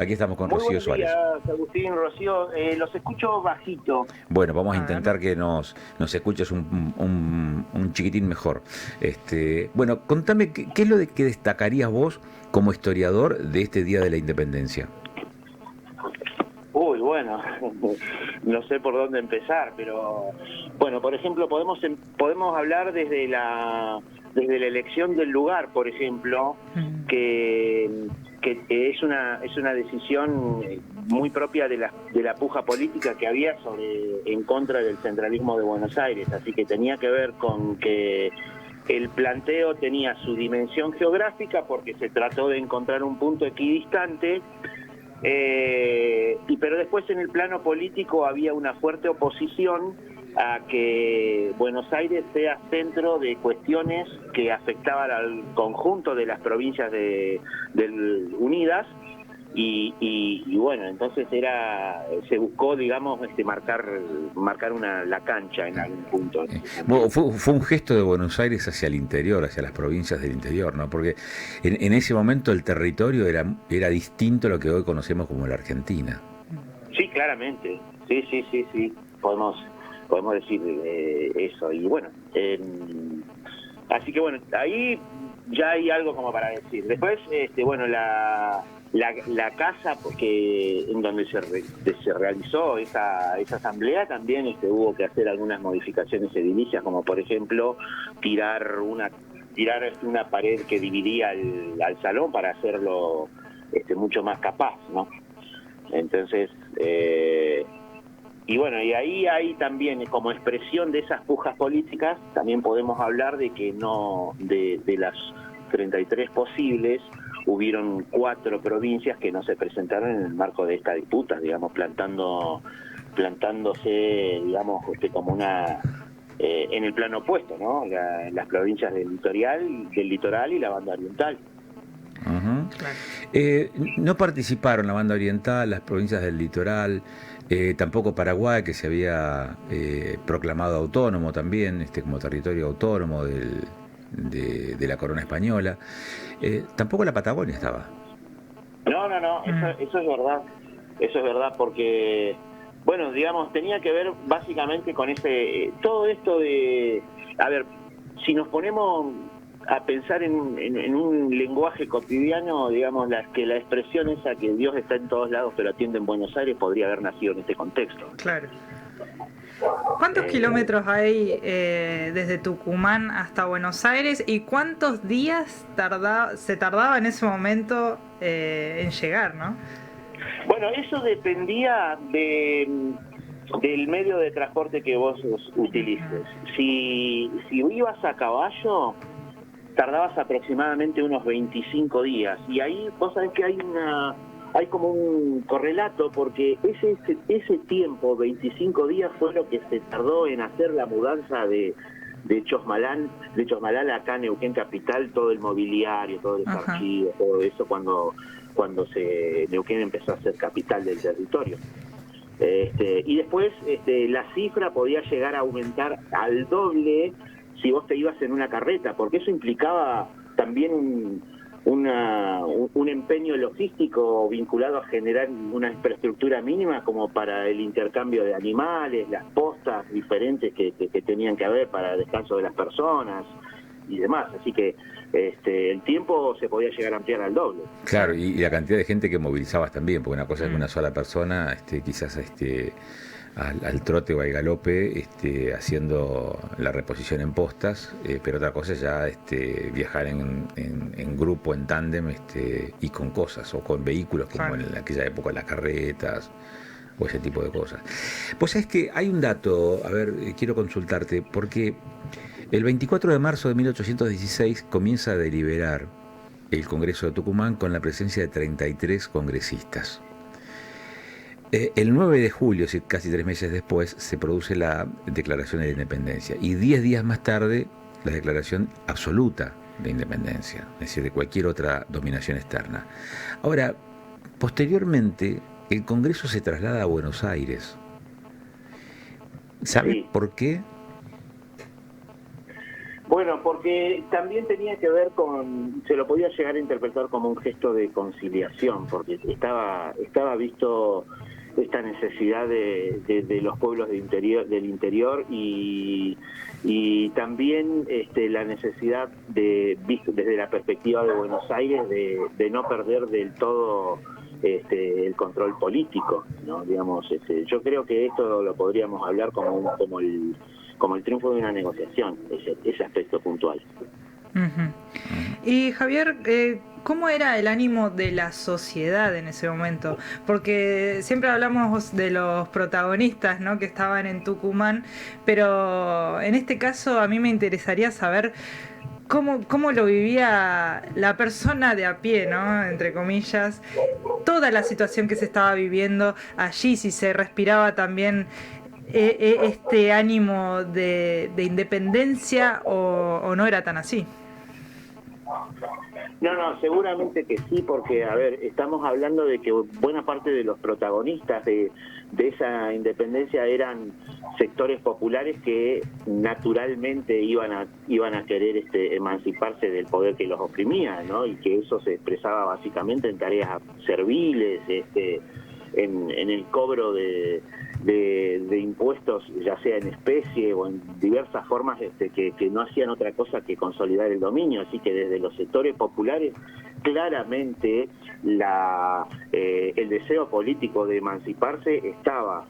Aquí estamos con Muy Rocío buenos Suárez. días, Agustín, Rocío. Los escucho bajito. Bueno, vamos a A ver. intentar que nos escuches un chiquitín mejor. Bueno, contame, ¿qué es lo que destacarías vos como historiador de este Día de la Independencia? Uy, bueno, no sé por dónde empezar, pero bueno, por ejemplo, podemos hablar desde la elección del lugar, por ejemplo, que, que es una decisión muy propia de la puja política que había en contra del centralismo de Buenos Aires, así que tenía que ver con que el planteo tenía su dimensión geográfica porque se trató de encontrar un punto equidistante. Pero después en el plano político había una fuerte oposición a que Buenos Aires sea centro de cuestiones que afectaban al conjunto de las provincias unidas y bueno, entonces se buscó, digamos, marcar la cancha en algún punto. Bueno, fue un gesto de Buenos Aires hacia el interior, hacia las provincias del interior, ¿no? Porque en ese momento el territorio era distinto a lo que hoy conocemos como la Argentina. Sí, claramente. Sí. Podemos decir eso. Y bueno, así que bueno, ahí ya hay algo como para decir. Después, bueno, la casa en donde se realizó esa asamblea también hubo que hacer algunas modificaciones edilicias, como por ejemplo tirar una pared que dividía al salón para hacerlo mucho más capaz, ¿no? Entonces, y bueno, y ahí hay también, como expresión de esas pujas políticas, también podemos hablar de que de las 33 posibles, hubieron 4 provincias que no se presentaron en el marco de esta disputa, digamos, plantándose, digamos, como en el plano opuesto, ¿no? Las provincias del litoral y la banda oriental. Uh-huh. Claro. No participaron la banda oriental, las provincias del litoral, tampoco Paraguay, que se había proclamado autónomo también, como territorio autónomo de la corona española. Tampoco la Patagonia estaba. No, eso es verdad, porque, bueno, digamos, tenía que ver básicamente con todo esto a ver, si nos ponemos a pensar en un lenguaje cotidiano, digamos, que la expresión esa que Dios está en todos lados pero atiende en Buenos Aires podría haber nacido en este contexto. Claro. ¿Cuántos kilómetros hay desde Tucumán hasta Buenos Aires y cuántos días se tardaba en ese momento en llegar, no? Bueno, eso dependía del medio de transporte que vos utilices. Si ibas a caballo, tardabas aproximadamente unos 25 días. Y ahí vos sabés que hay como un correlato, porque ese tiempo, 25 días, fue lo que se tardó en hacer la mudanza de Chosmalal acá en Neuquén Capital, todo el mobiliario, todos los archivos, todo eso, cuando Neuquén empezó a ser capital del territorio. Y después la cifra podía llegar a aumentar al doble si vos te ibas en una carreta, porque eso implicaba también un empeño logístico vinculado a generar una infraestructura mínima como para el intercambio de animales, las postas diferentes que tenían que haber para el descanso de las personas y demás, así que el tiempo se podía llegar a ampliar al doble. Claro, y la cantidad de gente que movilizabas también, porque una cosa es que una sola persona, quizás al trote o al galope, haciendo la reposición en postas, pero otra cosa es ya viajar en grupo, en tándem, y con cosas, o con vehículos, como en aquella época las carretas, o ese tipo de cosas. Pues es que hay un dato, a ver, quiero consultarte, porque el 24 de marzo de 1816 comienza a deliberar el Congreso de Tucumán con la presencia de 33 congresistas. El 9 de julio, casi 3 meses después, se produce la Declaración de la Independencia y 10 días más tarde la Declaración Absoluta de Independencia, es decir, de cualquier otra dominación externa. Ahora, posteriormente, el Congreso se traslada a Buenos Aires. ¿Sabes por qué? Bueno, porque también tenía que ver con, se lo podía llegar a interpretar como un gesto de conciliación, porque estaba visto esta necesidad de los pueblos del interior y también la necesidad visto desde la perspectiva de Buenos Aires de no perder del todo el control político, ¿no? Digamos, yo creo que esto lo podríamos hablar como el triunfo de una negociación, ese aspecto puntual. Uh-huh. Y Javier, ¿cómo era el ánimo de la sociedad en ese momento? Porque siempre hablamos de los protagonistas, ¿no?, que estaban en Tucumán, pero en este caso a mí me interesaría saber cómo lo vivía la persona de a pie, ¿no?, entre comillas, toda la situación que se estaba viviendo allí, si se respiraba también este ánimo de independencia o no era tan así. No, seguramente que sí, porque, a ver, estamos hablando de que buena parte de los protagonistas de esa independencia eran sectores populares que naturalmente iban a querer emanciparse del poder que los oprimía, ¿no? Y que eso se expresaba básicamente en tareas serviles, en el cobro de impuestos, ya sea en especie o en diversas formas que no hacían otra cosa que consolidar el dominio. Así que desde los sectores populares claramente el deseo político de emanciparse estaba.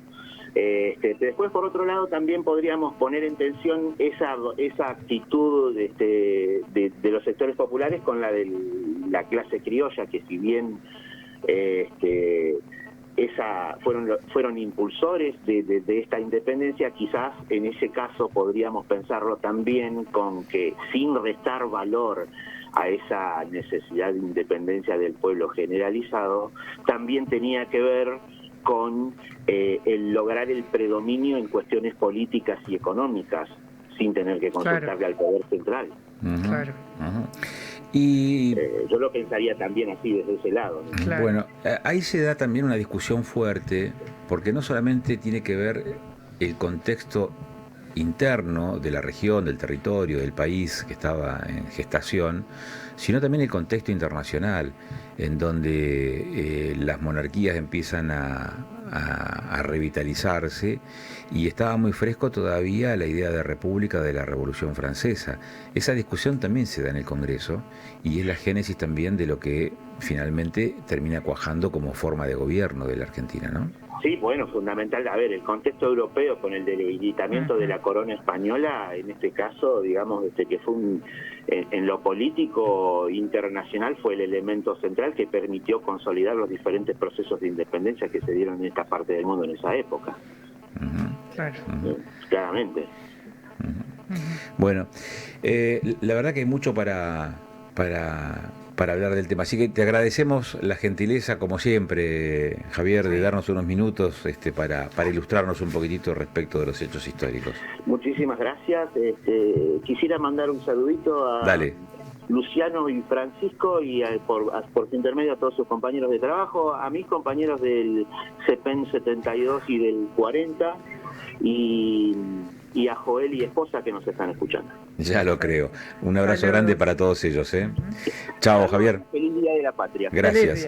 Después, por otro lado, también podríamos poner en tensión esa actitud de los sectores populares con la de la clase criolla, que si bien fueron impulsores de esta independencia, quizás en ese caso podríamos pensarlo también con que, sin restar valor a esa necesidad de independencia del pueblo generalizado, también tenía que ver con el lograr el predominio en cuestiones políticas y económicas sin tener que consultarle al poder central. Uh-huh. Claro. Uh-huh. Y yo lo pensaría también así desde ese lado, ¿no? Claro. Bueno, ahí se da también una discusión fuerte, porque no solamente tiene que ver el contexto interno de la región, del territorio, del país que estaba en gestación, sino también el contexto internacional, en donde las monarquías empiezan a revitalizarse, y estaba muy fresco todavía la idea de república de la Revolución Francesa. Esa discusión también se da en el Congreso y es la génesis también de lo que finalmente termina cuajando como forma de gobierno de la Argentina, ¿no? Sí, bueno, fundamental. A ver, el contexto europeo con el debilitamiento de la corona española, en este caso, digamos, que fue en lo político internacional, fue el elemento central que permitió consolidar los diferentes procesos de independencia que se dieron en esta parte del mundo en esa época. Uh-huh. Claro. Uh-huh. Claramente. Uh-huh. Bueno, la verdad que hay mucho para hablar del tema, así que te agradecemos la gentileza, como siempre, Javier, de darnos unos minutos para ilustrarnos un poquitito respecto de los hechos históricos. Muchísimas gracias. Quisiera mandar un saludito a Dale. Luciano y Francisco y por su intermedio a todos sus compañeros de trabajo, a mis compañeros del CEPEN 72 y del 40 y a Joel y esposa que nos están escuchando. Ya lo creo. Un abrazo grande para todos ellos, ¿eh? Chao, Javier. Feliz Día de la Patria. Gracias.